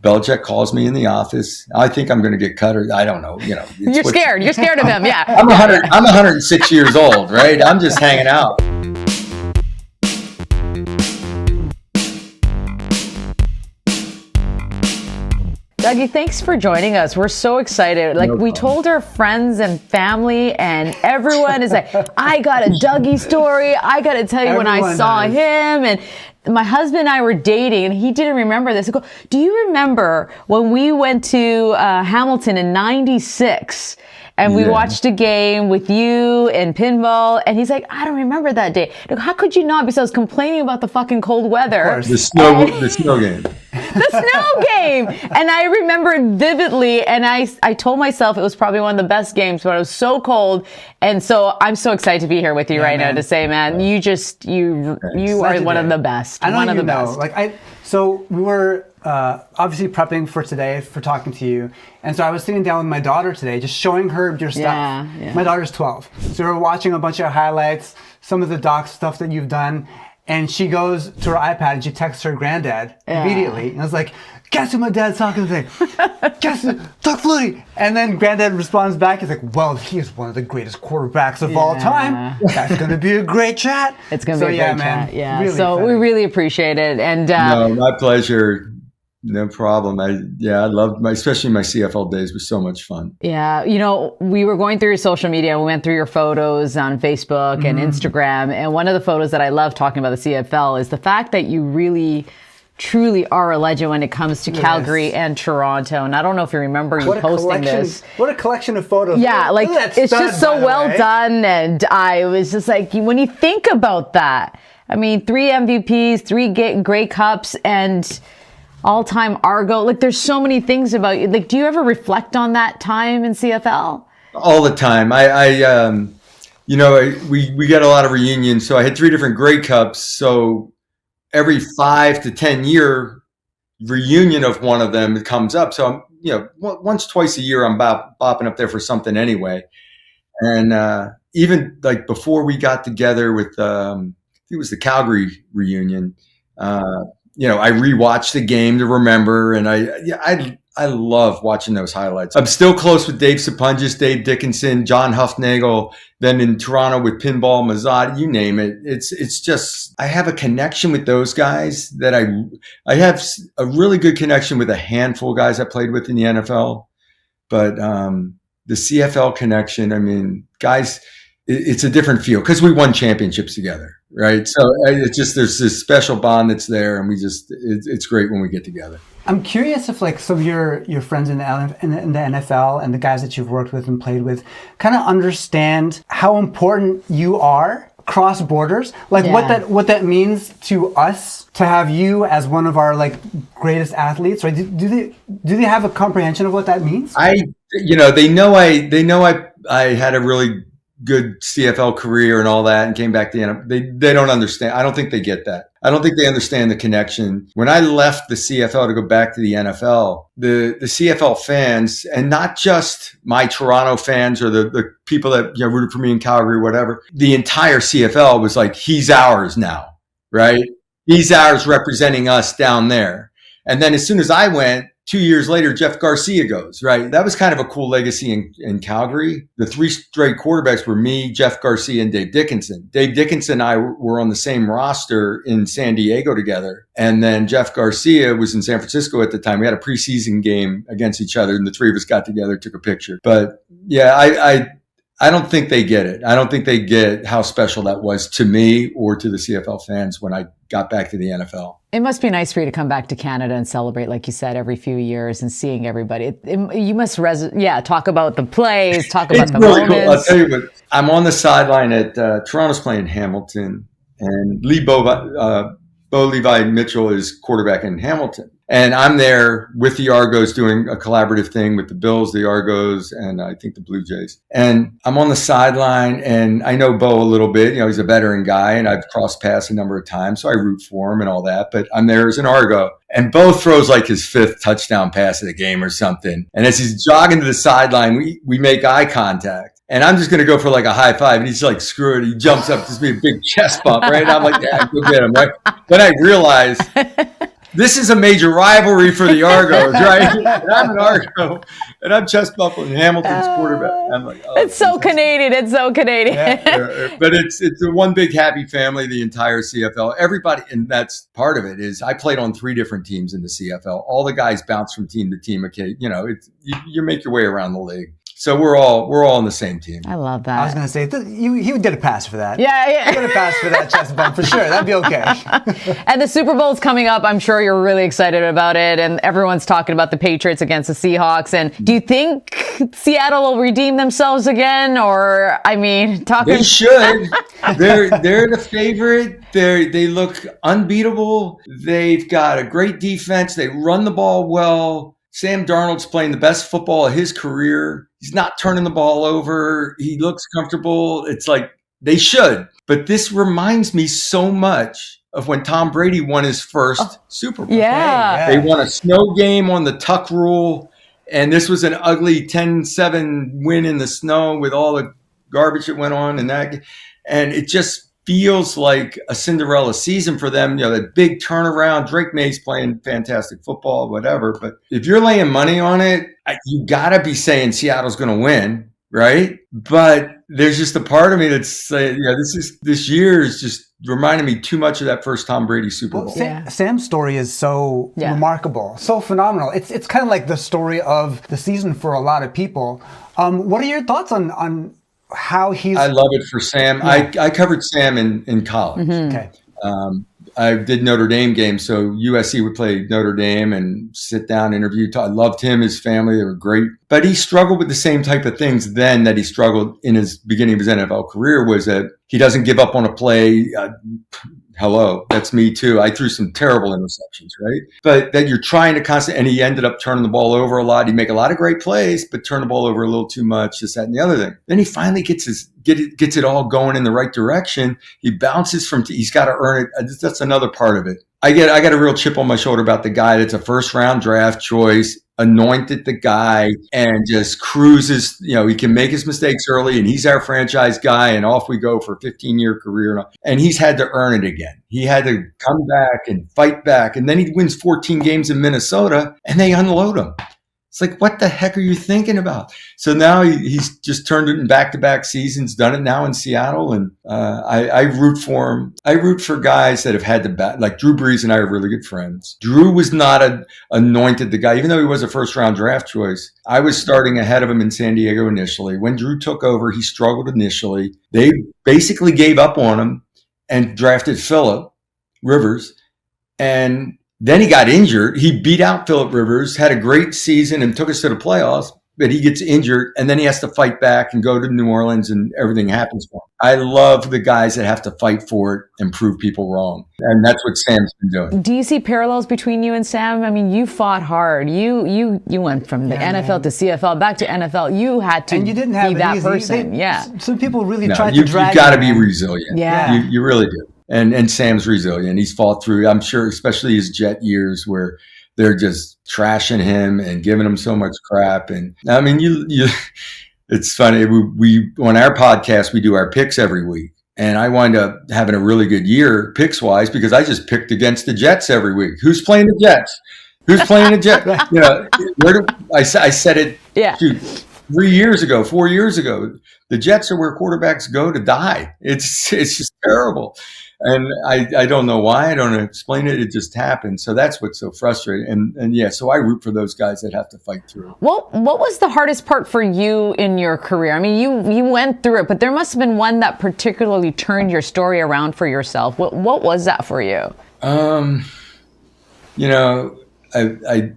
Belichick calls me in the office. I think I'm going to get cut, or I don't know. You're scared. You're scared of him. Yeah. I'm 106 years old, right? I'm just hanging out. Dougie, thanks for joining us. We're so excited. We told our friends and family, and everyone is like, I got a Dougie story. I got to tell you, when I saw him, and my husband and I were dating, and he didn't remember this. I go, do you remember when we went to Hamilton in '96? And we watched a game with you and pinball. And he's like, I don't remember that day. Like, how could you not? Because I was complaining about the fucking cold weather. The snow game. The snow game. And I remember it vividly. And I told myself it was probably one of the best games, but it was so cold. And so I'm so excited to be here with you now to say, man, you are one of the best. I know one of the best. So we were obviously prepping for today, for talking to you. And so I was sitting down with my daughter today, just showing her your stuff. Yeah. My daughter's 12. So we were watching a bunch of highlights, some of the doc stuff that you've done. And she goes to her iPad and she texts her granddad immediately. And I was like, guess who my dad's talking to today? Guess who? Doug Flutie. And then granddad responds back. He's like, well, he is one of the greatest quarterbacks of all time. That's going to be a great chat. It's going to be a great chat. Yeah. Really so exciting. we really appreciate it. And no, my pleasure. No problem. I loved especially my CFL days were so much fun. Yeah. We were going through your social media. We went through your photos on Facebook and Instagram. And one of the photos that I love talking about the CFL is the fact that you really, truly are a legend when it comes to Calgary and Toronto. And I don't know if you remember posting this. What a collection of photos. Yeah. It's just so well done. And I was just like, when you think about that, I mean, 3 MVPs, 3 Grey Cups, and all-time Argo. There's so many things about you. Do you ever reflect on that time in CFL? All the time. We get a lot of reunions. So I had 3 different Grey Cups. So every 5 to 10 year reunion of one of them comes up. So I'm, once, twice a year, I'm bopping up there for something anyway. And even before we got together with, it was the Calgary reunion. I rewatched the game to remember, and I love watching those highlights. I'm still close with Dave Sapungis, Dave Dickinson, John Huffnagel, then in Toronto with Pinball, Mazzotti, you name it. It's just, I have a connection with those guys that I have a really good connection with a handful of guys I played with in the NFL. But the CFL connection, I mean, guys, it's a different feel because we won championships together. Right. So it's just, there's this special bond that's there, and it's great when we get together. I'm curious if some of your friends in the NFL and the guys that you've worked with and played with kind of understand how important you are cross borders, what that means to us to have you as one of our greatest athletes, right? Do they have a comprehension of what that means? They know I had a really good CFL career and all that, and came back to the NFL. They don't understand. I don't think they get that. I don't think they understand the connection. When I left the CFL to go back to the NFL, the CFL fans, and not just my Toronto fans or the people that rooted for me in Calgary or whatever, the entire CFL was like, he's ours now, right? He's ours, representing us down there. And then as soon as I went, 2 years later, Jeff Garcia goes, right? That was kind of a cool legacy in Calgary. The 3 straight quarterbacks were me, Jeff Garcia, and Dave Dickinson. Dave Dickinson and I were on the same roster in San Diego together. And then Jeff Garcia was in San Francisco at the time. We had a preseason game against each other, and the 3 of us got together, took a picture. But yeah, I don't think they get it. I don't think they get how special that was to me or to the CFL fans when I got back to the NFL. It must be nice for you to come back to Canada and celebrate, like you said, every few years and seeing everybody. You must, talk about the plays, talk about the really moments. Cool. I'll tell you what, I'm on the sideline at Toronto's playing Hamilton, and Bo Levi Mitchell is quarterback in Hamilton. And I'm there with the Argos doing a collaborative thing with the Bills, the Argos, and I think the Blue Jays. And I'm on the sideline, and I know Bo a little bit. He's a veteran guy, and I've crossed paths a number of times, so I root for him and all that. But I'm there as an Argo. And Bo throws his 5th touchdown pass of the game or something. And as he's jogging to the sideline, we make eye contact. And I'm just going to go for a high five. And he's like, screw it. He jumps up, just be a big chest bump, right? And I'm like, yeah, go get him, right? Then I realize this is a major rivalry for the Argos, right? And I'm an Argo, and I'm Chest Buffalo and Hamilton's quarterback. I'm like, oh, it's so Canadian. It's so Canadian. Yeah. But it's a one big happy family, the entire CFL. Everybody, and that's part of it. Is I played on 3 different teams in the CFL. All the guys bounce from team to team. Okay, you make your way around the league. So we're all on the same team. I love that. I was going to say, he would get a pass for that. Yeah. He would get a pass for that chest bump for sure. That'd be okay. And the Super Bowl's coming up. I'm sure you're really excited about it. And everyone's talking about the Patriots against the Seahawks. And do you think Seattle will redeem themselves again? Or, They should. They're the favorite. They look unbeatable. They've got a great defense. They run the ball well. Sam Darnold's playing the best football of his career. He's not turning the ball over. He looks comfortable. It's like they should. But this reminds me so much of when Tom Brady won his first Super Bowl. Yeah. They won a snow game on the tuck rule. And this was an ugly 10-7 win in the snow with all the garbage that went on. And it just feels like a Cinderella season for them. That big turnaround. Drake May's playing fantastic football, whatever. But if you're laying money on it, you got to be saying Seattle's going to win, right? But there's just a part of me that's saying, this year is just reminding me too much of that first Tom Brady Super Bowl. Sam's story is so remarkable, so phenomenal. It's kind of like the story of the season for a lot of people. What are your thoughts on how he's... I love it for Sam. Yeah. I covered Sam in college. Mm-hmm. Okay. I did Notre Dame games, so USC would play Notre Dame and sit down, interview. I loved him, his family. They were great. But he struggled with the same type of things then that he struggled in his beginning of his NFL career, was that he doesn't give up on a play. Hello, that's me too. I threw some terrible interceptions, right? But that you're trying to constantly, and he ended up turning the ball over a lot. He'd make a lot of great plays, but turn the ball over a little too much, this, that, and the other thing. Then he finally gets it all going in the right direction. He bounces he's got to earn it. That's another part of it. I got a real chip on my shoulder about the guy that's a first round draft choice, anointed the guy, and just cruises. He can make his mistakes early, and he's our franchise guy, and off we go for a 15-year career. And he's had to earn it again. He had to come back and fight back, and then he wins 14 games in Minnesota, and they unload him. It's like, what the heck are you thinking about? So now he's just turned it in back-to-back seasons, done it now in Seattle, and I root for him. I root for guys that have had to bat. Like Drew Brees and I are really good friends. Drew was not anointed the guy, even though he was a first-round draft choice. I was starting ahead of him in San Diego initially. When Drew took over, he struggled initially. They basically gave up on him and drafted Phillip Rivers, and then he got injured. He beat out Phillip Rivers, had a great season, and took us to the playoffs. But he gets injured, and then he has to fight back and go to New Orleans, and everything happens for him. I love the guys that have to fight for it and prove people wrong. And that's what Sam's been doing. Do you see parallels between you and Sam? You fought hard. You went from the NFL to CFL, back to NFL. You had to and you didn't have be that easy. person. Some people really tried to drag you. You got to be resilient. Yeah. You really do. And Sam's resilient. He's fought through, I'm sure, especially his Jet years where they're just trashing him and giving him so much crap. And it's funny. We on our podcast, we do our picks every week. And I wind up having a really good year picks wise because I just picked against the Jets every week. Who's playing the Jets? Who's playing the Jets? I said it 4 years ago. The Jets are where quarterbacks go to die. It's just terrible. And I don't know why. I don't explain it. It just happens. So that's what's so frustrating. And so I root for those guys that have to fight through. What was the hardest part for you in your career? You went through it, but there must have been one that particularly turned your story around for yourself. What was that for you? I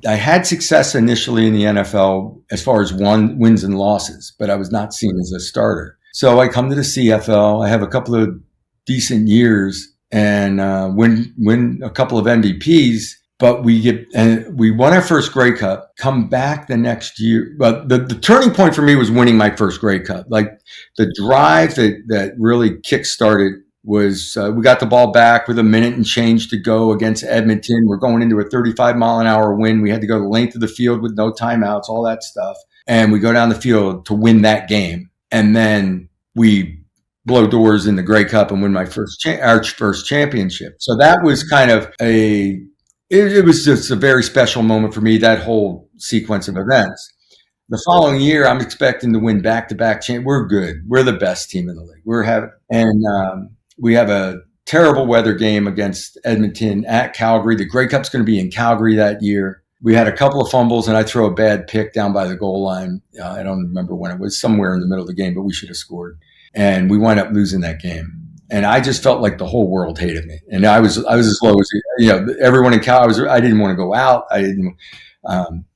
had success initially in the NFL as far as wins and losses, but I was not seen as a starter. So I come to the CFL. I have a couple of decent years and win a couple of MVPs, but we won our first Grey Cup, come back the next year. But the turning point for me was winning my first Grey Cup. Like the drive that really kick-started was we got the ball back with a minute and change to go against Edmonton. We're going into a 35-mile-an-hour win. We had to go the length of the field with no timeouts, all that stuff. And we go down the field to win that game. And then we blow doors in the Grey Cup and win our first championship. So that was kind of a it was just a very special moment for me, that whole sequence of events. The following year, I'm expecting to win back-to-back We're good. We're the best team in the league. We have a terrible weather game against Edmonton at Calgary. The Grey Cup's going to be in Calgary that year. We had a couple of fumbles, and I throw a bad pick down by the goal line. I don't remember when it was, somewhere in the middle of the game, but we should have scored. And we wind up losing that game. And I just felt like the whole world hated me. And I was as low as, everyone in Cal. I didn't want to go out.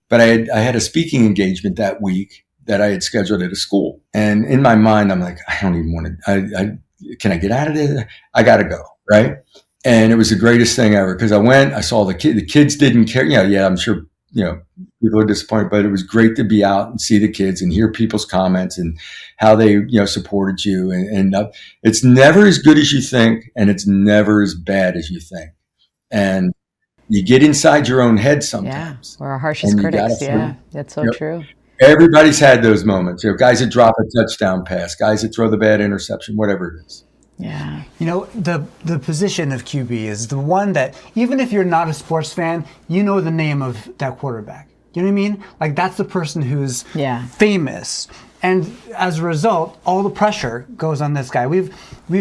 But I had a speaking engagement that week that I had scheduled at a school. And in my mind, I'm like, I don't even want to, can I get out of this? I got to go. Right. And it was the greatest thing ever, because I went, I saw the kids didn't care. I'm sure, people are disappointed, but it was great to be out and see the kids and hear people's comments and how they, supported you. And it's never as good as you think, and it's never as bad as you think. And you get inside your own head sometimes. Yeah, we're our harshest critics. Yeah, that's so true. Everybody's had those moments. Guys that drop a touchdown pass, guys that throw the bad interception, whatever it is. Yeah. The position of QB is the one that, even if you're not a sports fan, you know the name of that quarterback. You know what I mean? Like, that's the person who's famous. And as a result, all the pressure goes on this guy. We've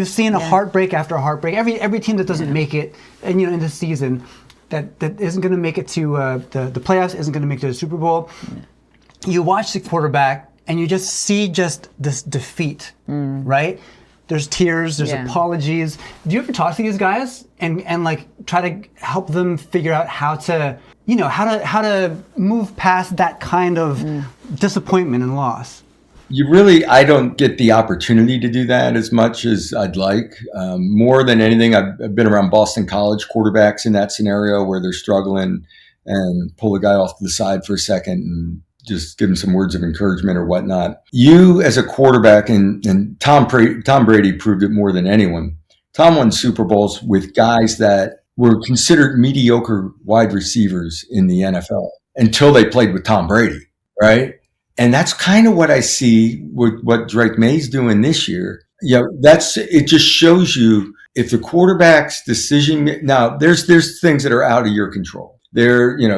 seen a heartbreak after heartbreak. Every team that doesn't make it, and in this season, that isn't going to make it to the playoffs, isn't going to make it to the Super Bowl. You watch the quarterback and you just see this defeat, right? There's tears, there's apologies. Do you ever talk to these guys and like try to help them figure out how to move past that kind of disappointment and loss? I don't get the opportunity to do that as much as I'd like. More than anything, I've been around Boston College quarterbacks in that scenario where they're struggling and pull the guy off to the side for a second and just give him some words of encouragement or whatnot. You as a quarterback, and Tom Brady proved it more than anyone. Tom won Super Bowls with guys that were considered mediocre wide receivers in the NFL until they played with Tom Brady, right? And that's kind of what I see with what Drake May's doing this year. It just shows you if the quarterback's decision. Now, there's things that are out of your control.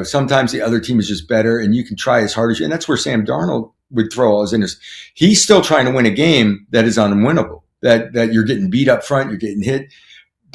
Sometimes the other team is just better, and you can try as hard as you. And that's where Sam Darnold would throw all his interest. He's still trying to win a game that is unwinnable. That you're getting beat up front, you're getting hit,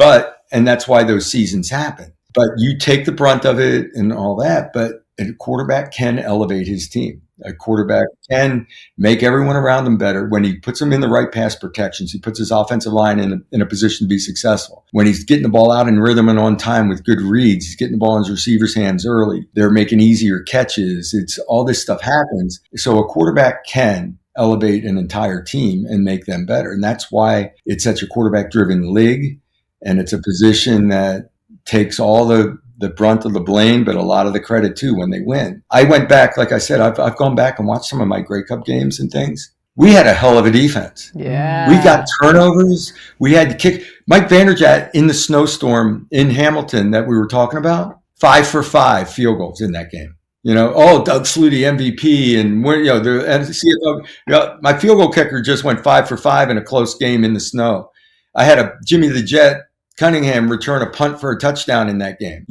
and that's why those seasons happen. But you take the brunt of it and all that. But a quarterback can elevate his team. A quarterback can make everyone around him better when he puts them in the right pass protections. He puts his offensive line in a position to be successful. When he's getting the ball out in rhythm and on time with good reads, he's getting the ball in his receivers' hands early. They're making easier catches. It's all this stuff happens. So a quarterback can elevate an entire team and make them better. And that's why it's such a quarterback-driven league. And it's a position that takes all the brunt of the blame, but a lot of the credit too when they win. I went back, like I said, I've gone back and watched some of my Grey Cup games and things. We had a hell of a defense. Yeah. We got turnovers. We had to kick. Mike Vanderjagt in the snowstorm in Hamilton that we were talking about, 5 for 5 field goals in that game. Doug Flutie MVP, and the CFL. My field goal kicker just went 5 for 5 in a close game in the snow. I had a Jimmy the Jet Cunningham return a punt for a touchdown in that game.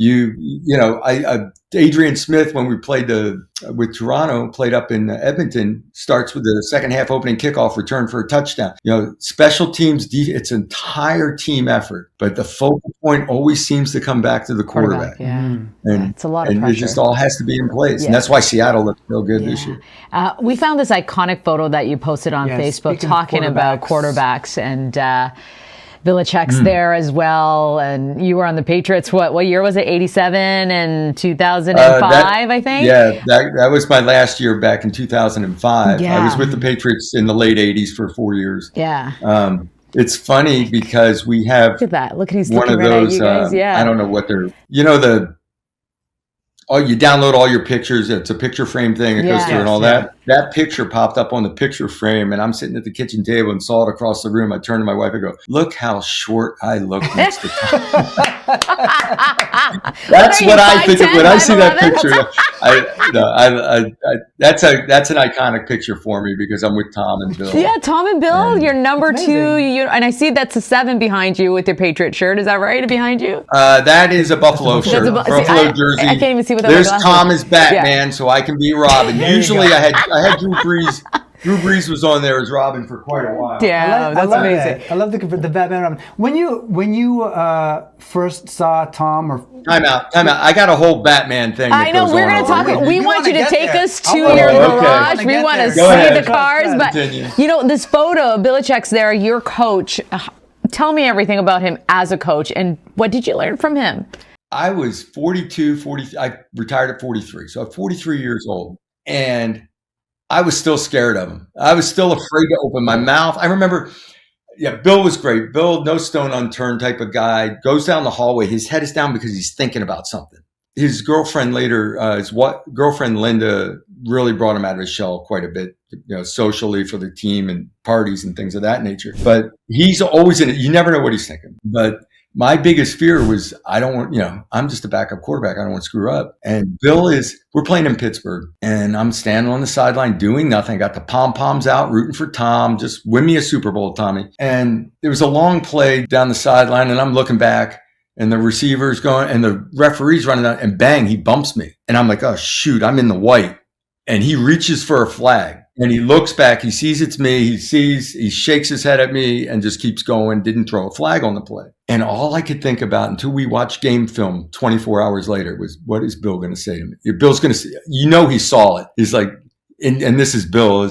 Adrian Smith, when we played with Toronto, played up in Edmonton, starts with the second half opening kickoff return for a touchdown. Special teams, it's an entire team effort, but the focal point always seems to come back to the quarterback. And it's a lot of pressure. And it just all has to be in place. And that's why Seattle looked real good this year. We found this iconic photo that you posted on Facebook talking about quarterbacks, and Belichick's there as well, and you were on the Patriots. What year was it? 87 and 2005, I think. Yeah, that was my last year back in 2005. I was with the Patriots in the late 80s for 4 years. Yeah. It's funny because we have look at that. Look at he's one looking of those. Right at you guys. I don't know what they're. You download all your pictures. It's a picture frame thing. It goes through and all that. that picture popped up on the picture frame, and I'm sitting at the kitchen table and saw it across the room. I turned to my wife and go, "Look how short I look next to Tom." That's what I think of when I see that picture. That's an iconic picture for me because I'm with Tom and Bill. Yeah, Tom and Bill, you're number 2. And I see that's a 7 behind you with your Patriot shirt. Is that right? Behind you? That is a Buffalo shirt. Buffalo jersey. I can't even see what that There's Tom as Batman, so I can be Robin. Usually I had Drew Brees. Drew Brees was on there as Robin for quite a while. Yeah, that's amazing. I love the Batman Robin. When you first saw Tom or Time out. I got a whole Batman thing. I know we're going to talk. We want you to take us to your garage. We want to see the cars. But this photo, Belichick's there. Your coach. Tell me everything about him as a coach, and what did you learn from him? I was 42, 40. I retired at 43, so I'm 43 years old, and I was still scared of him. I was still afraid to open my mouth. I remember, Bill was great. Bill, no stone unturned type of guy, goes down the hallway. His head is down because he's thinking about something. His girlfriend later, girlfriend Linda really brought him out of his shell quite a bit, socially for the team and parties and things of that nature. But he's always in it. You never know what he's thinking. But my biggest fear was I'm just a backup quarterback. I don't want to screw up. And we're playing in Pittsburgh and I'm standing on the sideline doing nothing. I got the pom-poms out rooting for Tom. Just win me a Super Bowl, Tommy. And there was a long play down the sideline and I'm looking back and the receiver's going and the referee's running out and bang, he bumps me. And I'm like, oh shoot, I'm in the white. And he reaches for a flag. And he looks back, he sees it's me, he shakes his head at me and just keeps going, didn't throw a flag on the play. And all I could think about until we watched game film 24 hours later was, what is Bill going to say to me? Bill's going to say, he saw it. He's like, and this is Bill,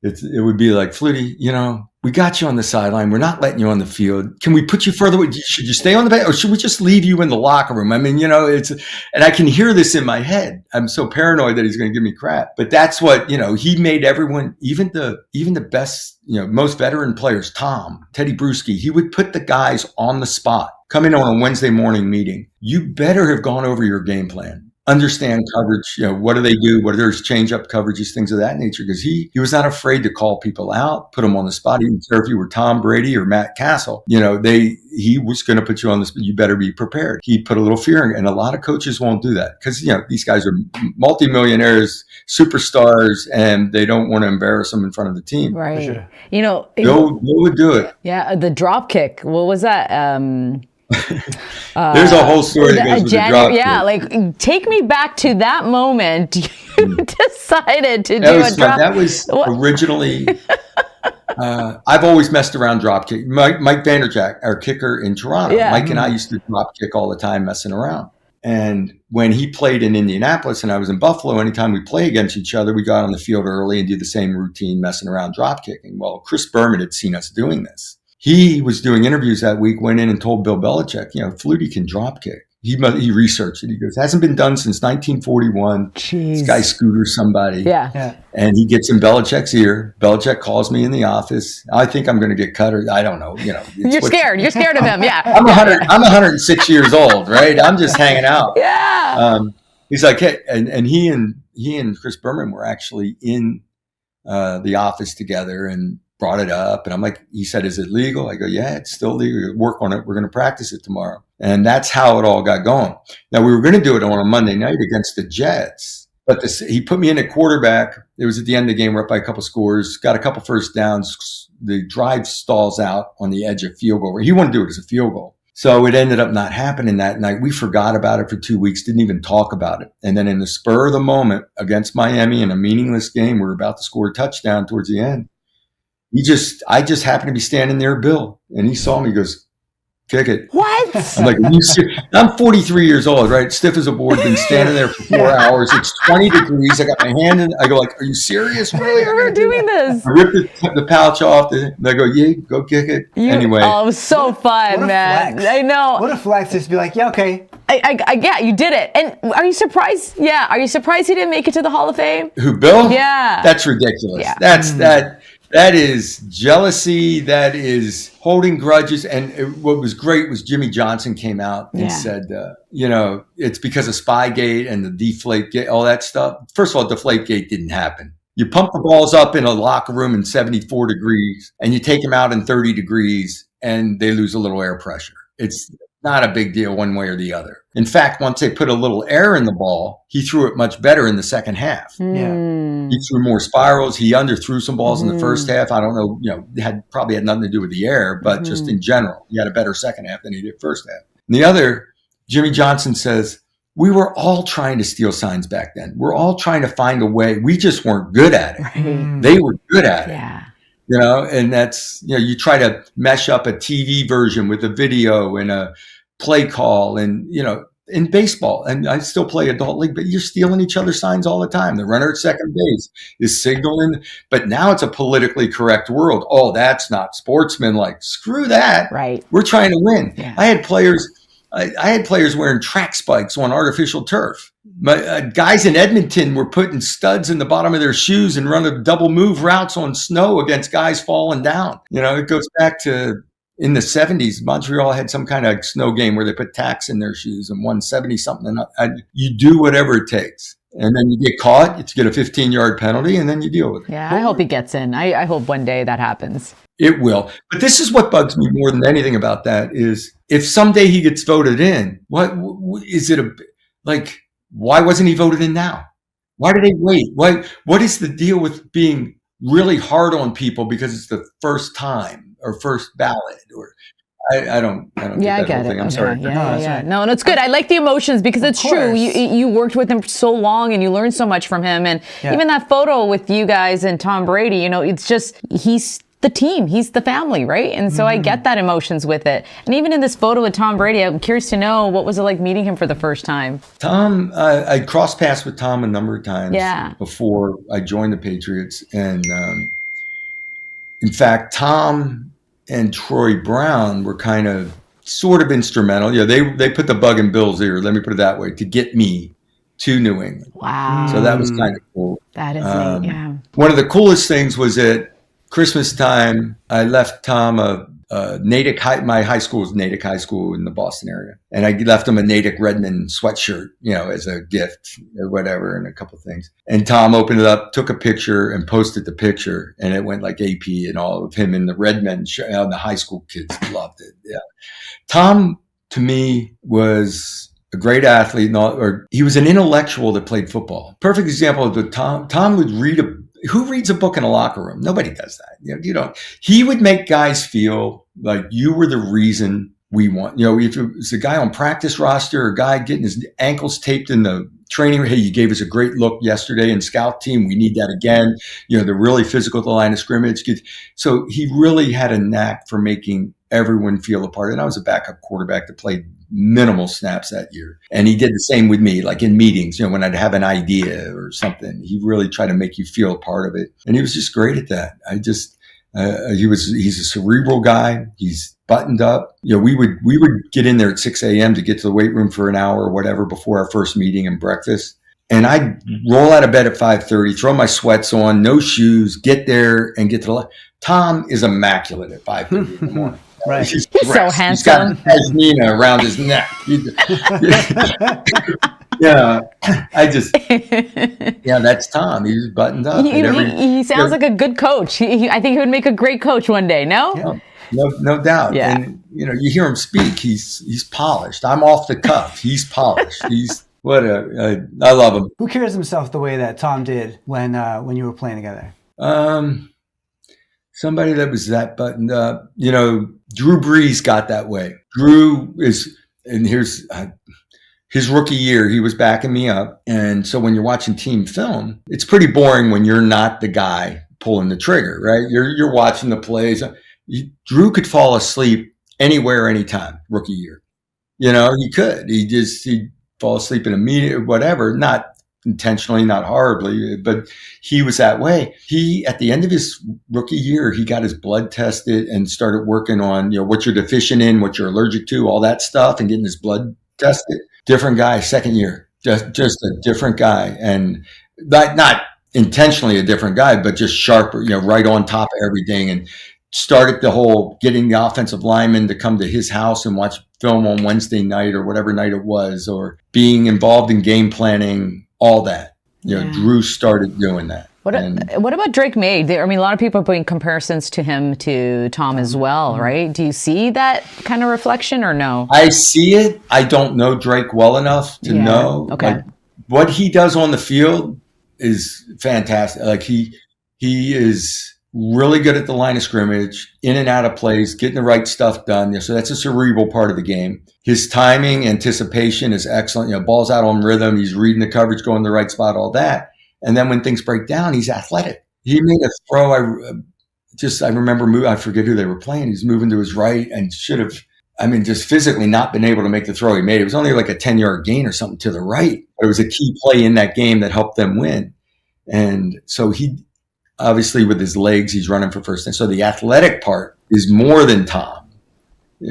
it would be like, Flutie, we got you on the sideline. We're not letting you on the field. Can we put you further away? Should you stay on the bench or should we just leave you in the locker room? I mean, and I can hear this in my head. I'm so paranoid that he's going to give me crap. But that's what, he made everyone, even the best, most veteran players, Tom, Teddy Bruschi, he would put the guys on the spot. Come in on a Wednesday morning meeting. You better have gone over your game plan. Understand coverage, what do they do? What are their change up coverages, things of that nature? Because he was not afraid to call people out, put them on the spot. He didn't care if you were Tom Brady or Matt Castle. He was going to put you on the spot. You better be prepared. He put a little fear in, and a lot of coaches won't do that because, these guys are multimillionaires, superstars, and they don't want to embarrass them in front of the team. Right. Sure. Bill would do it. Yeah. The drop kick. What was that? There's a whole story that goes with the drop kick. Like take me back to that moment you decided to do a drop. That was originally. I've always messed around drop kick. Mike Vanderjagt, our kicker in Toronto. Yeah. Mike and I used to drop kick all the time, messing around. And when he played in Indianapolis and I was in Buffalo, anytime we play against each other, we got on the field early and do the same routine, messing around drop kicking. Well, Chris Berman had seen us doing this. He was doing interviews that week, went in and told Bill Belichick, Flutie can drop kick. He researched it. He goes, hasn't been done since 1941. Jeez. This guy scooters somebody. Yeah. And he gets in Belichick's ear. Belichick calls me in the office. I think I'm going to get cut or I don't know. You're scared. You're scared of him. Yeah. I'm 106 years old, right? I'm just hanging out. Yeah. He's like, hey, and he and Chris Berman were actually in the office together and brought it up. And I'm like, he said, is it legal? I go, yeah, it's still legal. Work on it. We're going to practice it tomorrow. And that's how it all got going. Now, we were going to do it on a Monday night against the Jets, but he put me in at quarterback. It was at the end of the game. We're up by a couple scores, got a couple first downs. The drive stalls out on the edge of field goal. He wanted to do it as a field goal. So it ended up not happening that night. We forgot about it for 2 weeks, didn't even talk about it. And then in the spur of the moment against Miami in a meaningless game, we're about to score a touchdown towards the end. I just happened to be standing near Bill, and he saw me. He goes, kick it. What? I'm like, I'm 43 years old, right? Stiff as a board, been standing there for 4 hours. It's 20 degrees. I got my hand in. I go like, are you serious? Really? We're doing this. I ripped the pouch off. And I go, yeah, go kick it. Anyway. Oh, it was so fun, man. Flex. I know. What a flex just be like, yeah, okay. Yeah, you did it. And are you surprised? Yeah. Are you surprised he didn't make it to the Hall of Fame? Who, Bill? Yeah. That's ridiculous. Yeah. That is jealousy. That is holding grudges. And what was great was Jimmy Johnson came out and said, it's because of Spygate and the Deflategate, all that stuff. First of all, Deflategate didn't happen. You pump the balls up in a locker room in 74 degrees and you take them out in 30 degrees and they lose a little air pressure. It's not a big deal one way or the other. In fact, once they put a little air in the ball, he threw it much better in the second half. Yeah. He threw more spirals. He underthrew some balls in the first half. I don't know, it probably had nothing to do with the air, but just in general, he had a better second half than he did first half. And the other, Jimmy Johnson says, we were all trying to steal signs back then. We're all trying to find a way. We just weren't good at it. Right. They were good at it. Yeah. And that's, you try to mesh up a TV version with a video and a play call and, in baseball, and I still play adult league, but you're stealing each other's signs all the time. The runner at second base is signaling, but now it's a politically correct world. Oh, that's not sportsmanlike. Screw that. Right. We're trying to win. Yeah. I had players wearing track spikes on artificial turf. Guys in Edmonton were putting studs in the bottom of their shoes and running double move routes on snow against guys falling down. It goes back to in the 70s, Montreal had some kind of snow game where they put tacks in their shoes and won 70-something. And you do whatever it takes. And then you get caught, you get a 15-yard penalty, and then you deal with it. Yeah, I hope he gets in. I hope one day that happens. It will. But this is what bugs me more than anything about that is if someday he gets voted in, what is it? Why wasn't he voted in now? Why do they wait? What is the deal with being really hard on people because it's the first time or first ballot? Or I don't get that whole thing. I'm sorry. Yeah. No, it's good. I like the emotions because it's true. You worked with him so long and you learned so much from him. And even that photo with you guys and Tom Brady, it's just, he's the team. He's the family, right? And so I get that emotions with it. And even in this photo with Tom Brady, I'm curious to know, what was it like meeting him for the first time? Tom, I crossed paths with Tom a number of times before I joined the Patriots. And in fact, Tom and Troy Brown were kind of sort of instrumental. They put the bug in Bill's ear, let me put it that way, to get me to New England. Wow. So that was kind of cool. That is neat, yeah. One of the coolest things was at Christmas time, I left Tom my high school was Natick High School in the Boston area. And I left him a Natick Redmond sweatshirt, as a gift or whatever, and a couple of things. And Tom opened it up, took a picture and posted the picture. And it went like AP and all of him in the Redmond shirt. And the high school kids loved it. Yeah. Tom, to me, was a great athlete. He was an intellectual that played football. Perfect example of the Tom would who reads a book in a locker room? Nobody does that. He would make guys feel like you were the reason we want. If it was a guy on practice roster or a guy getting his ankles taped in the training, hey, you gave us a great look yesterday in scout team. We need that again. They're really physical at the line of scrimmage. So he really had a knack for making everyone feel a part. And I was a backup quarterback that played minimal snaps that year. And he did the same with me, like in meetings, when I'd have an idea or something, he really tried to make you feel a part of it. And he was just great at that. He's a cerebral guy. He's buttoned up. We would get in there at 6 a.m. to get to the weight room for an hour or whatever before our first meeting and breakfast. And I'd roll out of bed at 5:30, throw my sweats on, no shoes, get there and get to the Tom is immaculate at 5:30 in the morning. Right. He's so handsome. He's got pashmina around his neck. That's Tom. He's buttoned up. He sounds like a good coach. I think he would make a great coach one day, no? Yeah, no doubt. Yeah. And, you hear him speak, he's polished. I'm off the cuff. He's polished. I love him. Who carries himself the way that Tom did when you were playing together? Somebody that was that buttoned up. Drew Brees got that way. Drew here's his rookie year, he was backing me up. And so when you're watching team film, it's pretty boring when you're not the guy pulling the trigger, right? You're watching the plays. Drew could fall asleep anywhere, anytime, rookie year. He could. He'd fall asleep in a meeting or whatever, not intentionally, not horribly, but he was that way. At the end of his rookie year, he got his blood tested and started working on, what you're deficient in, what you're allergic to, all that stuff, and getting his blood tested. Different guy, second year, just a different guy. And not intentionally a different guy, but just sharper, right on top of everything. And started the whole getting the offensive lineman to come to his house and watch film on Wednesday night or whatever night it was, or being involved in game planning, all that. Drew started doing that. What about Drake May? I mean, a lot of people are putting comparisons to him to Tom as well, right? Do you see that kind of reflection or no? I see it. I don't know Drake well enough to know. Okay. Like, what he does on the field is fantastic. Like he is really good at the line of scrimmage, in and out of plays, getting the right stuff done. So that's a cerebral part of the game. His timing, anticipation is excellent. Ball's out on rhythm. He's reading the coverage, going to the right spot, all that. And then when things break down, he's athletic. He made a throw. I remember, I forget who they were playing. He's moving to his right and should have, just physically not been able to make the throw he made. It was only like a 10-yard gain or something to the right. But it was a key play in that game that helped them win. And so he, obviously with his legs, he's running for first. And so the athletic part is more than Tom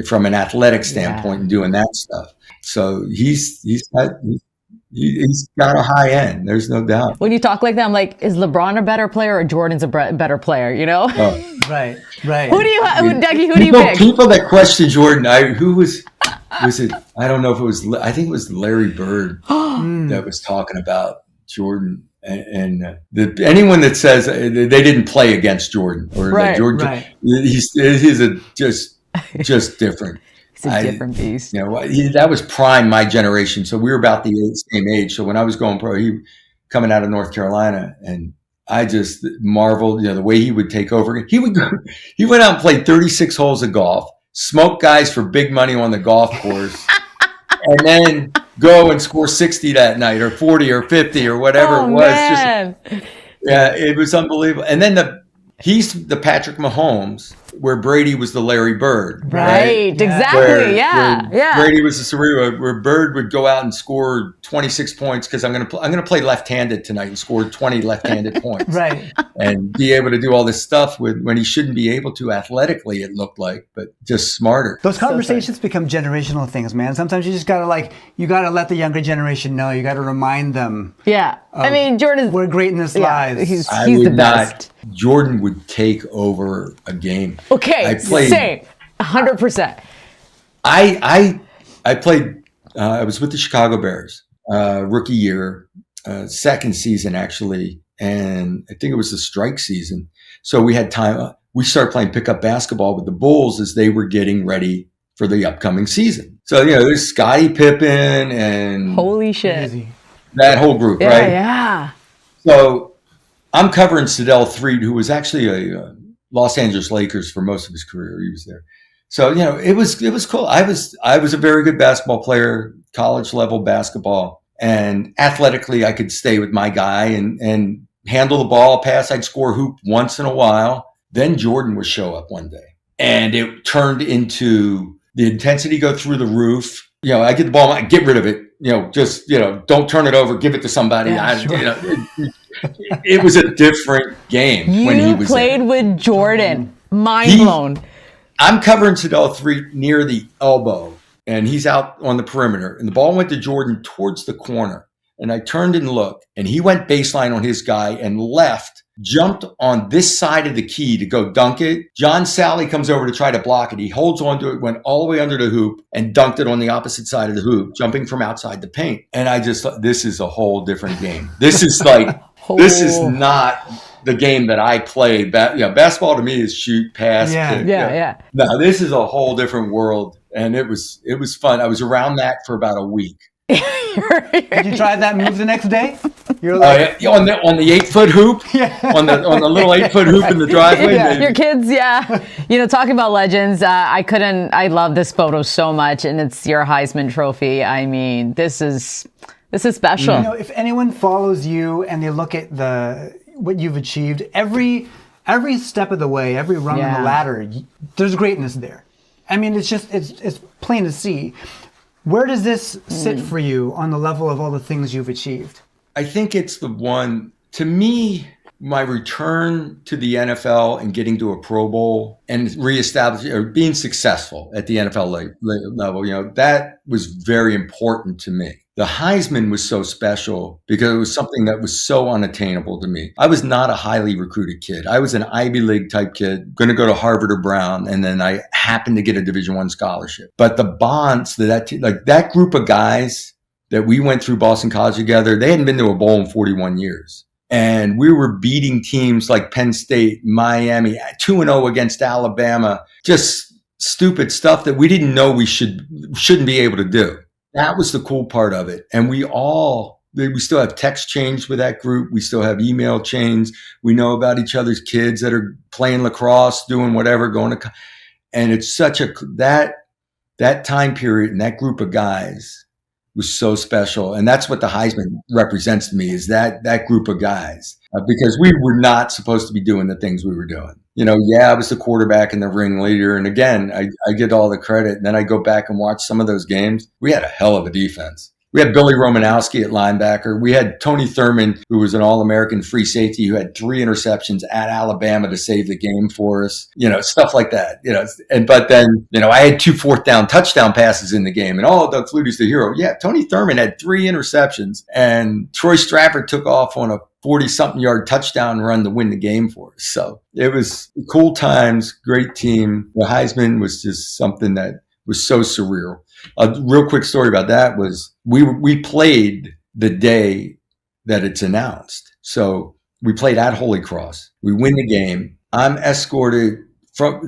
from an athletic standpoint and doing that stuff. So he's got a high end. There's no doubt. When you talk like that, I'm like, is LeBron a better player or Jordan's a better player? Oh. Right. Dougie, who do you pick? People that question Jordan, was it? I don't know if it was. I think it was Larry Bird that was talking about Jordan. And anyone that says they didn't play against Jordan or that Jordan, he's just different. It's a different beast. That was prime my generation. So we were about the same age. So when I was going pro, he coming out of North Carolina, and I just marveled, the way he would take over. He went out and played 36 holes of golf, smoke guys for big money on the golf course, and then go and score 60 that night or 40 or 50 or whatever it was. Man. It was unbelievable. And then he's the Patrick Mahomes, where Brady was the Larry Bird. Right? Exactly. Where Brady was the cerebral, where Bird would go out and score 26 points because I'm going to play left-handed tonight and score 20 left-handed points. Right. And be able to do all this stuff when he shouldn't be able to athletically, it looked like, but just smarter. Those conversations become generational things, man. Sometimes you just got to let the younger generation know. You got to remind them. Yeah. Jordan, where greatness lies. He's the best. Jordan would take over a game. Okay, same, 100%. I played. I was with the Chicago Bears rookie year, second season actually, and I think it was the strike season. So we had time. We started playing pickup basketball with the Bulls as they were getting ready for the upcoming season. So there's Scottie Pippen and holy shit, that whole group, right? Yeah. So I'm covering Sedell Threed, who was actually a Los Angeles Lakers for most of his career. He was there. So, it was cool. I was a very good basketball player, college level basketball, and athletically I could stay with my guy and handle the ball, pass. I'd score hoop once in a while. Then Jordan would show up one day and it turned into the intensity go through the roof. I get the ball, I get rid of it. Don't turn it over, give it to somebody. It was a different game when he was played with Jordan. Mind blown. I'm covering Sedell Threed near the elbow, and he's out on the perimeter, and the ball went to Jordan towards the corner. And I turned and looked, and he went baseline on his guy and left, jumped on this side of the key to go dunk it. John Sally comes over to try to block it. He holds onto it, went all the way under the hoop, and dunked it on the opposite side of the hoop, jumping from outside the paint. And I just thought, this is a whole different game. This is this is not the game that I played. Basketball to me is shoot, pass, kick. Yeah. No, this is a whole different world, and it was fun. I was around that for about a week. Did you try that move the next day? You're like on the 8-foot hoop, on the little 8-foot hoop in the driveway. Your kids, talking about legends. I love this photo so much, and it's your Heisman Trophy. This is special. If anyone follows you and they look at what you've achieved, every step of the way, every rung on the ladder, there's greatness there. It's plain to see. Where does this sit for you on the level of all the things you've achieved? I think it's the one, to me, my return to the NFL and getting to a Pro Bowl and reestablishing or being successful at the NFL level, that was very important to me. The Heisman was so special because it was something that was so unattainable to me. I was not a highly recruited kid. I was an Ivy League type kid, going to go to Harvard or Brown, and then I happened to get a Division I scholarship. But the bonds that group of guys that we went through Boston College together, they hadn't been to a bowl in 41 years. And we were beating teams like Penn State, Miami, 2-0 against Alabama, just stupid stuff that we didn't know we shouldn't be able to do. That was the cool part of it. And we still have text chains with that group. We still have email chains. We know about each other's kids that are playing lacrosse, doing whatever, and it's such that time period and that group of guys was so special. And that's what the Heisman represents to me, is that group of guys, because we were not supposed to be doing the things we were doing. I was the quarterback and the ringleader. And again, I get all the credit. And then I go back and watch some of those games. We had a hell of a defense. We had Billy Romanowski at linebacker. We had Tony Thurman, who was an All-American free safety, who had 3 interceptions at Alabama to save the game for us. Stuff like that. But then I had 2 4th-down touchdown passes in the game, and Doug Flutie's the hero. Yeah, Tony Thurman had 3 interceptions, and Troy Stratford took off on a 40-something yard touchdown run to win the game for us. So it was cool times, great team. The Heisman was just something that was so surreal. A real quick story about that was we played the day that it's announced. So we played at Holy Cross. We win the game. I'm escorted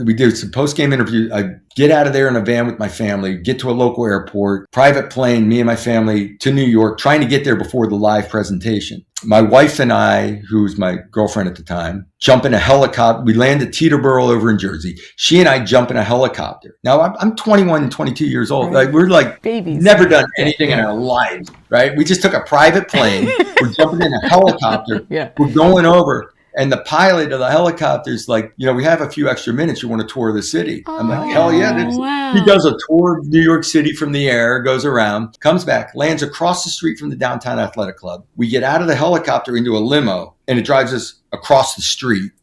we did some post-game interview. I get out of there in a van with my family, get to a local airport, private plane, me and my family to New York, trying to get there before the live presentation. My wife and I, who was my girlfriend at the time, jump in a helicopter. We land at Teterboro over in Jersey. She and I jump in a helicopter. Now, I'm 21, 22 years old. Right. Like, we're like babies. Never done anything in our life, right? We just took a private plane. We're jumping in a helicopter. Yeah. We're going over. And the pilot of the helicopter is like, we have a few extra minutes. You want to tour the city? I'm like, hell yeah. Wow. He does a tour of New York City from the air, goes around, comes back, lands across the street from the downtown athletic club. We get out of the helicopter into a limo, and it drives us across the street.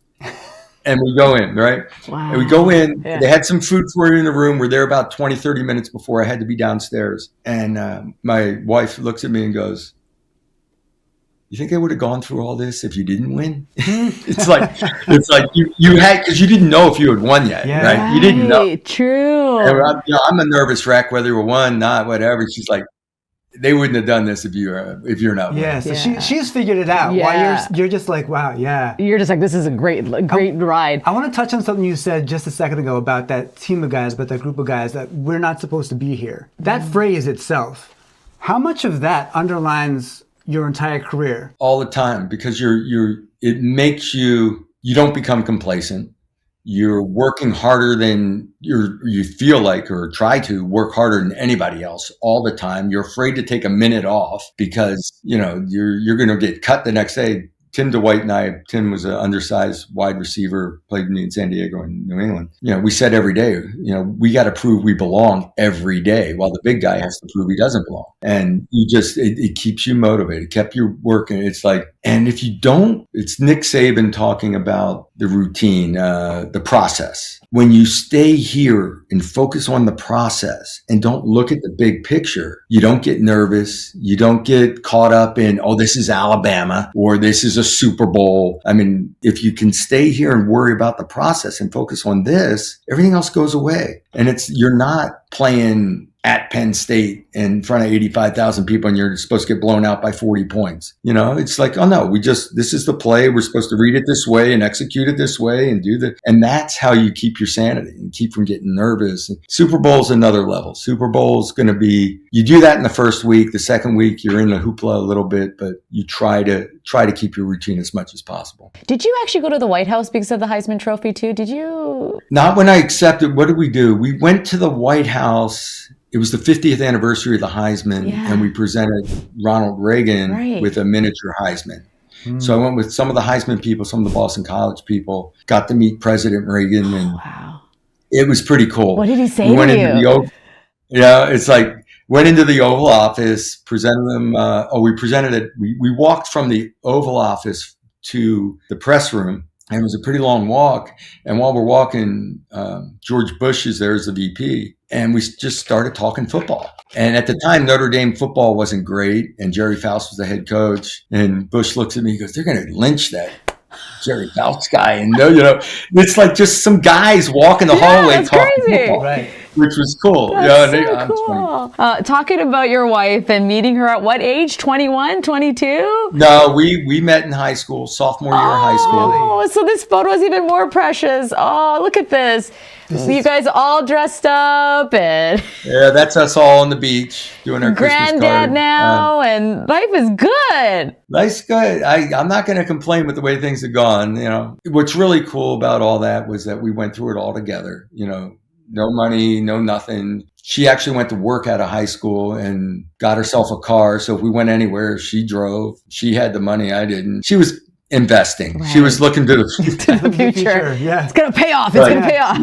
And we go in, right? Wow. And we go in. Yeah. They had some food for you in the room. We're there about 20, 30 minutes before I had to be downstairs. And my wife looks at me and goes, "You think they would have gone through all this if you didn't win?" It's like you had, because you didn't know if you had won yet, right? You didn't know. True. And I'm a nervous wreck whether you won, not, whatever. She's like, they wouldn't have done this if you're not winning. Yeah, so she's figured it out. Yeah. While you're just like, wow, yeah. You're just like, this is a great ride. I want to touch on something you said just a second ago about that team of guys, about that group of guys that we're not supposed to be here. That phrase itself, how much of that underlines your entire career? All the time, because it makes you don't become complacent. You're working harder than you feel like, or try to work harder than anybody else all the time. You're afraid to take a minute off because, you're going to get cut the next day. Tim DeWhite and Tim was an undersized wide receiver, played in San Diego and New England. We said every day, we got to prove we belong every day, while the big guy has to prove he doesn't belong. And it keeps you motivated, kept you working. It's like, and if you don't, it's Nick Saban talking about the routine, the process. When you stay here and focus on the process and don't look at the big picture, you don't get nervous. You don't get caught up in, this is Alabama or this is a Super Bowl. I mean, if you can stay here and worry about the process and focus on this, everything else goes away. And you're not playing at Penn State in front of 85,000 people and you're supposed to get blown out by 40 points. It's like, no, this is the play. We're supposed to read it this way and execute it this way and and that's how you keep your sanity and keep from getting nervous. And Super Bowl's another level. Super Bowl's going to be, you do that in the first week. The second week, you're in the hoopla a little bit, but you try to keep your routine as much as possible. Did you actually go to the White House because of the Heisman Trophy too? Did you? Not when I accepted. What did we do? We went to the White House. It was the 50th anniversary of the Heisman, and we presented Ronald Reagan with a miniature Heisman. So I went with some of the Heisman people, some of the Boston College people, got to meet President Reagan, and it was pretty cool. What did he say to you? It's like, went into the Oval Office, presented them. We presented it. We walked from the Oval Office to the press room, and it was a pretty long walk. And while we're walking, George Bush is there as the VP. And we just started talking football. And at the time, Notre Dame football wasn't great. And Jerry Faust was the head coach. And Bush looks at me and goes, "They're going to lynch that Jerry Faust guy." And it's like just some guys walking the hallway talking football. Right. which was cool. That's so cool. Talking about your wife and meeting her at what age? 21, 22? No, we met in high school, sophomore year of high school. Oh, so this photo is even more precious. Oh, look at this. You guys all dressed up and yeah, that's us all on the beach doing our granddad Christmas card. now, and life is good. Life's good. I'm not going to complain with the way things have gone. What's really cool about all that was that we went through it all together. No money, no nothing. She actually went to work out of high school and got herself a car. So if we went anywhere, she drove. She had the money. I didn't. She was investing. Right. She was looking to the future. Yeah, it's gonna pay off. It's gonna pay off.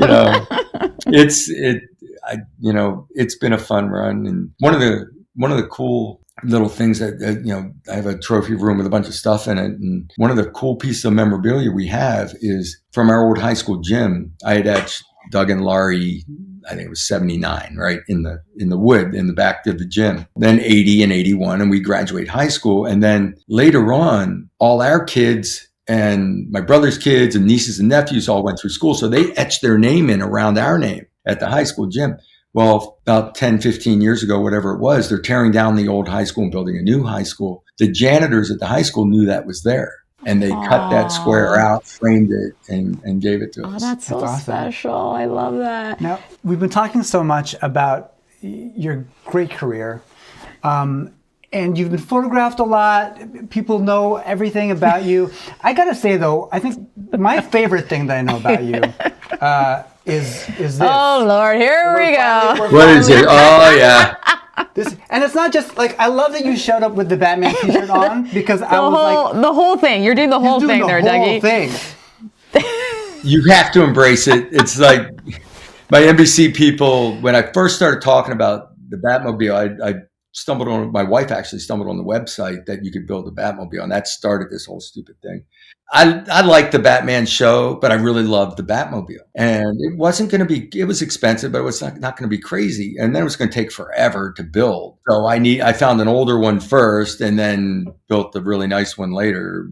It's been a fun run, and one of the cool little things that I have a trophy room with a bunch of stuff in it, and one of the cool pieces of memorabilia we have is from our old high school gym. I had etched Doug and Laurie, I think it was 79, right, in the wood in the back of the gym. Then 80 and 81, and we graduate high school. And then later on, all our kids and my brother's kids and nieces and nephews all went through school. So they etched their name in around our name at the high school gym. Well, about 10, 15 years ago, whatever it was, they're tearing down the old high school and building a new high school. The janitors at the high school knew that was there. And they cut that square out, framed it, and gave it to us. Oh, that's awesome. Special. I love that. Now, we've been talking so much about your great career. And you've been photographed a lot. People know everything about you. I got to say, though, I think my favorite thing that I know about you is this. Oh, Lord. Here we go. What is it? Oh, yeah. And it's not just like, I love that you showed up with the Batman t-shirt on because I was like, the whole thing. You're doing the whole thing there, Dougie. You have to embrace it. It's like my NBC people, when I first started talking about the Batmobile, I stumbled on, my wife actually stumbled on the website that you could build a Batmobile, and that started this whole stupid thing. I liked the Batman show, but I really loved the Batmobile. And it wasn't going to be, it was expensive, but it was not going to be crazy. And then it was going to take forever to build. So I found an older one first and then built the really nice one later.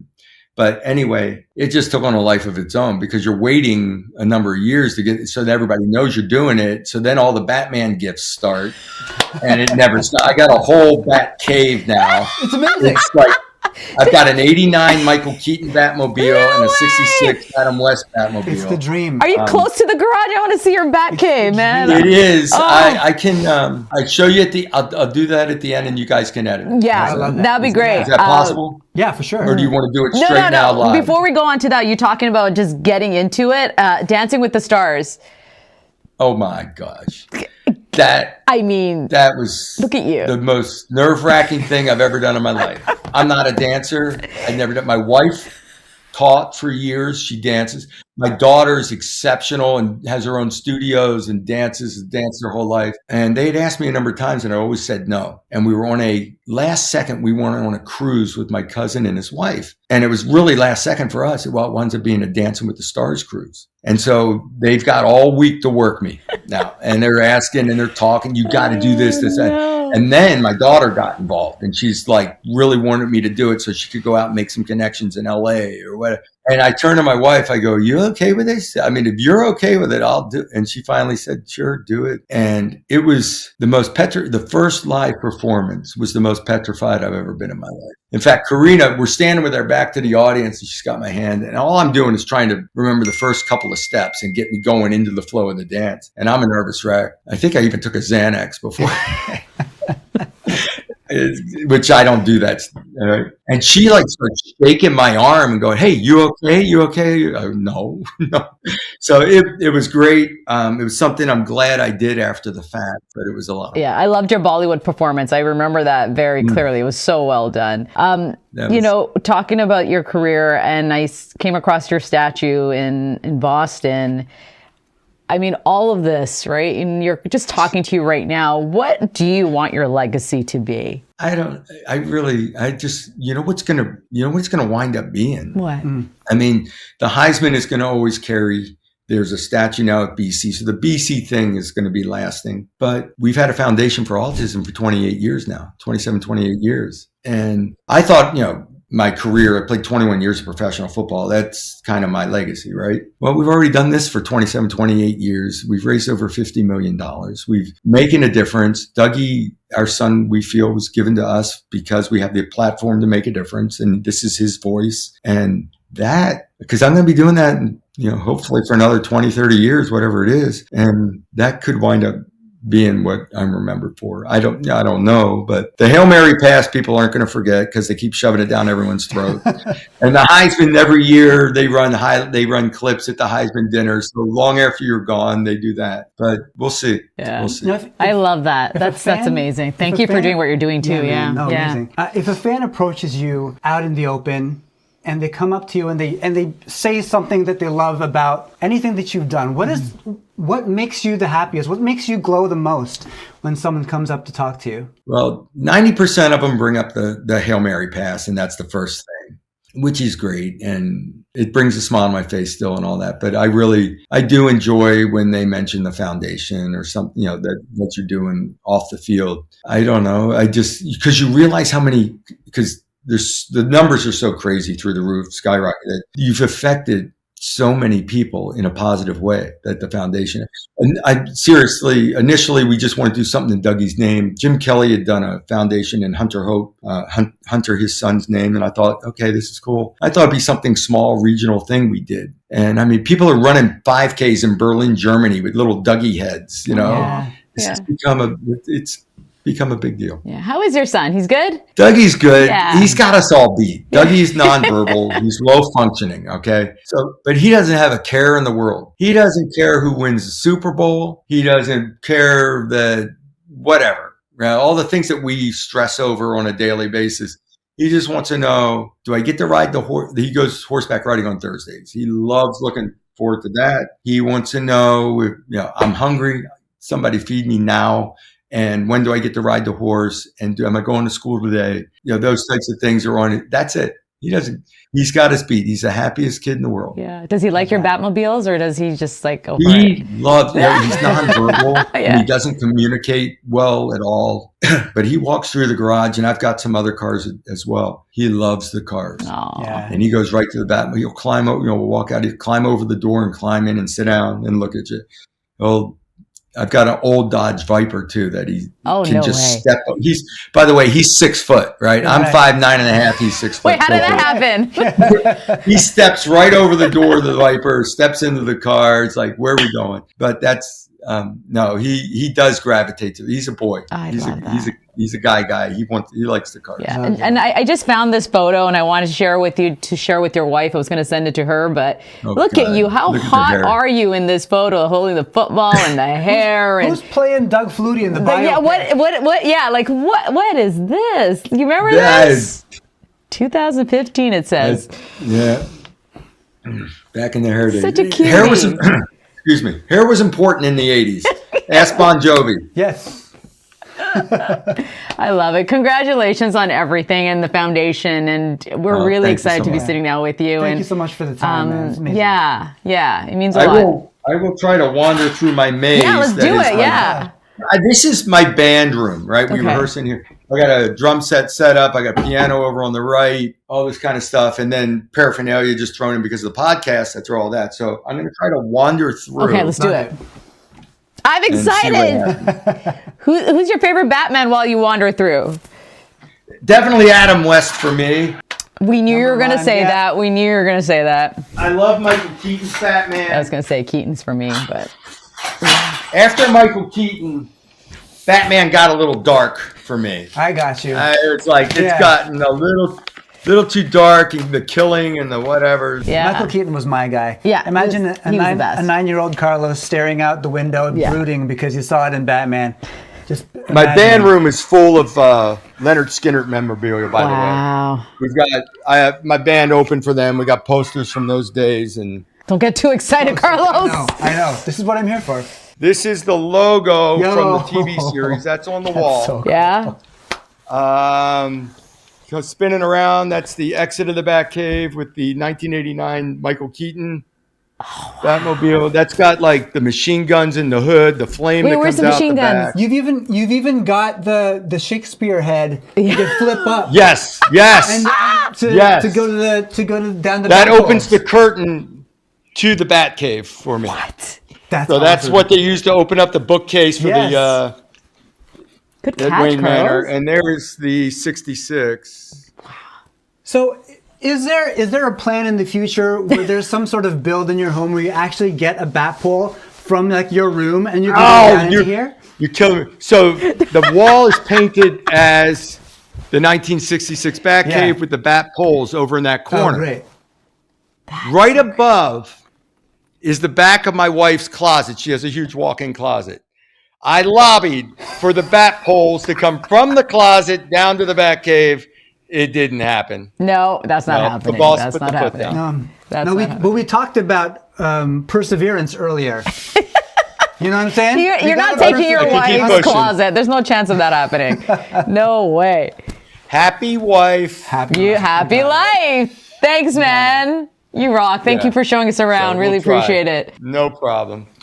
But anyway, it just took on a life of its own because you're waiting a number of years to get it so that everybody knows you're doing it. So then all the Batman gifts start and it never stops. I got a whole Batcave now. It's amazing. It's like, I've got an 89 Michael Keaton Batmobile and a 66 Adam West Batmobile. It's the dream. Are you close to the garage? I want to see your Batcave, man. It is. Oh. I can I show you I'll do that at the end and you guys can edit. Yeah, that'd be great. Is that possible? Yeah, for sure. Or do you want to do it straight now live? Before we go on to that, you're talking about just getting into it, Dancing with the Stars. Oh my gosh. That was look at you. The most nerve-wracking thing I've ever done in my life. I'm not a dancer. I've never done. My wife taught for years. She dances. My daughter's exceptional and has her own studios and danced her whole life. And they had asked me a number of times and I always said no. And we were last second, we went on a cruise with my cousin and his wife. And it was really last second for us. Well, it winds up being a Dancing with the Stars cruise. And so they've got all week to work me now. And they're asking and they're talking, you got to do this, that. And then my daughter got involved and she's like really wanted me to do it so she could go out and make some connections in LA or whatever. And I turned to my wife, I go, you okay with this? I mean, if you're okay with it, I'll do it. And she finally said, sure, do it. And it was the first live performance was the most petrified I've ever been in my life. In fact, Karina, we're standing with her back to the audience and she's got my hand. And all I'm doing is trying to remember the first couple of steps and get me going into the flow of the dance. And I'm a nervous wreck. I think I even took a Xanax before. Which I don't do that. And she like starts shaking my arm and going, hey, you okay? You okay? No. So it was great. It was something I'm glad I did after the fact, but it was a lot. Yeah, I loved your Bollywood performance. I remember that very clearly. It was so well done. Talking about your career, and I came across your statue in Boston. I mean, all of this, right? And you're just talking to you right now. What do you want your legacy to be? I just, what's going to wind up being? What? I mean, the Heisman is going to always carry, there's a statue now at BC. So the BC thing is going to be lasting, but we've had a foundation for autism for 28 years now, 27, 28 years. And I thought, my career. I played 21 years of professional football. That's kind of my legacy, right? Well, we've already done this for 27, 28 years. We've raised over $50 million. We've making a difference. Dougie, our son, we feel was given to us because we have the platform to make a difference. And this is his voice. And that, because I'm going to be doing that, hopefully for another 20, 30 years, whatever it is. And that could wind up being what I'm remembered for. I don't know, but the Hail Mary pass people aren't going to forget because they keep shoving it down everyone's throat. And the Heisman, every year they run clips at the Heisman dinner. So long after you're gone, they do that. But we'll see. Yeah. We'll see. I love that. That's amazing. Thank you for doing what you're doing too. Amazing. If a fan approaches you out in the open and they come up to you and they say something that they love about anything that you've done, what makes you the happiest? What makes you glow the most when someone comes up to talk to you? Well, 90% of them bring up the Hail Mary pass, and that's the first thing, which is great. And it brings a smile on my face still and all that. But I do enjoy when they mention the foundation or something, that you're doing off the field. I don't know. Because you realize because the numbers are so crazy through the roof, skyrocketed. You've affected so many people in a positive way that the foundation. And initially, we just wanted to do something in Dougie's name. Jim Kelly had done a foundation in Hunter Hope, Hunter, his son's name. And I thought, okay, this is cool. I thought it'd be something small, regional thing we did. And I mean, people are running 5Ks in Berlin, Germany with little Dougie heads, This has become a big deal. Yeah. How is your son? He's good? Dougie's good. Yeah. He's got us all beat. Dougie's nonverbal. He's low functioning. Okay. But he doesn't have a care in the world. He doesn't care who wins the Super Bowl. He doesn't care whatever, all the things that we stress over on a daily basis. He just wants to know, do I get to ride the horse? He goes horseback riding on Thursdays. He loves looking forward to that. He wants to know if, I'm hungry. Somebody feed me now. And when do I get to ride the horse? And am I going to school today? Those types of things are on it. That's it. He's got his beat. He's the happiest kid in the world. Yeah. Does he like your Batmobiles, or does he just go for it? He loves, he's nonverbal. And he doesn't communicate well at all, but he walks through the garage, and I've got some other cars as well. He loves the cars. Yeah. And he goes right to the Batmobile. He'll climb over, we'll walk out, he'll climb over the door and climb in and sit down and look at you. Well, I've got an old Dodge Viper too that he can just step up. By the way, he's 6 foot, right? I'm 5'9.5". He's 6 foot. Wait, how did that happen? He steps right over the door of the Viper, steps into the car. It's like, where are we going? But that's no. He does gravitate to. He's a boy. He's a guy. He likes the cars. Yeah, and I just found this photo, and I wanted to share with your wife. I was going to send it to her, but look at you. How hot are you in this photo, holding the football and the hair? Who's playing Doug Flutie in the bio? Yeah, what? Yeah, what is this? You remember this? 2015, it says. Back in the hair days. Such a cutie. Excuse me. Hair was important in the 80s. Ask Bon Jovi. Yes. I love it. Congratulations on everything and the foundation, and we're really excited to be sitting down with you. Thank you so much for the time, man. It's amazing. Yeah, it means a lot. I will try to wander through my maze. Yeah, let's do it. This is my band room, right? We rehearse in here. I got a drum set up. I got a piano over on the right, all this kind of stuff. And then paraphernalia just thrown in because of the podcast. I throw all that. So I'm going to try to wander through. Okay, let's do it. I'm excited. Who's your favorite Batman while you wander through? Definitely Adam West for me. We knew you were going to say that. We knew you were going to say that. I love Michael Keaton's Batman. I was going to say Keaton's for me, but... After Michael Keaton, Batman got a little dark for me. I got you. It's gotten a little too dark, and the killing and the whatever. Yeah. Michael Keaton was my guy. Yeah. Imagine a 9-year-old Carlos staring out the window and brooding because he saw it in Batman. My band room is full of Leonard Skinner memorabilia, by the way. We've got, I have my band open for them. We got posters from those days. And don't get too excited, Carlos. I know. This is what I'm here for. This is the logo from the TV series. That's on the wall. So cool. Yeah. So spinning around, that's the exit of the Batcave with the 1989 Michael Keaton Batmobile. That's got like the machine guns in the hood, the flame that where's comes the out machine the guns? back. You've even got the Shakespeare head you can flip up. Yes. And to go down the that back opens holes. the curtain to the Batcave for me. What? That's That's awesome. what they used to open up the bookcase for the Good Ed catch, Wayne Manor. Carlos. And there is the 66. So is there a plan in the future where there's some sort of build in your home where you actually get a bat pole from like your room and you can go down into here? You're killing me. So the wall is painted as the 1966 Batcave with the bat poles over in that corner. Oh, great. Right above is the back of my wife's closet. She has a huge walk-in closet. I lobbied for the bat poles to come from the closet down to the Batcave. It didn't happen. No, that's not happening. The boss That's put not the foot happening. down. But we talked about perseverance earlier. You know what I'm saying? You're not taking your wife's closet. There's no chance of that happening. No way. Happy wife. Happy life. Thanks, man. You rock. Thank you for showing us around. So really we'll try. appreciate it. No problem.